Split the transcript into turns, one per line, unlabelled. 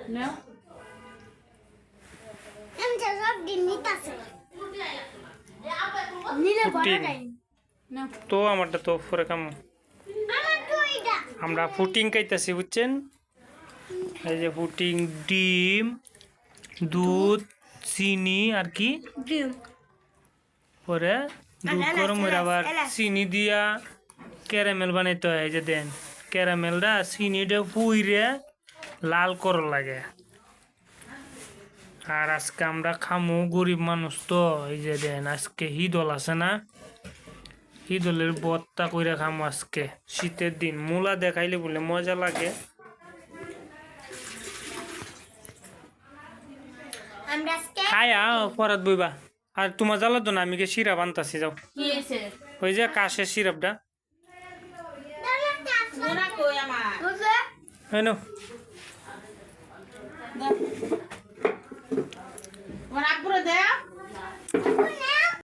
নাও
আমি তো সব দিন নিতাছি নিলে বড়
পুটিং
টাইম
নাও
তো আমারটা তো পরে খামু
আমার তো এটা
আমরা পুটিং খাইতেছি বুঝছেন এই যে পুটিং ডিম দুধ চিনি আর কি
ডিম
পরে দুধ
এলাচ,
গরম করে আবার
এলাচ।
চিনি দিয়া ক্যারামেল বানাইতে হয় এই যে দেন ক্যারামেলটা চিনিটা পুইরে লাল কর লাগে আর আজকে আমরা খামু গরিব মানুষ তো এই যে দেন আজকে হিদল আছে না হিদলের বত্তা কইরা খামু আজকে শীতের দিন মূলা দেখাইলে বলে মজা লাগে
আমরা আজকে
খায়া পরাত বইবা আর তোমার জ্বালা তো না আমি কে সিরাপ আনতাছি যাও
কি হয়েছে
ওই যে কাশের সিরাপটা
মোনা কই আমার
বুঝলে
হয় না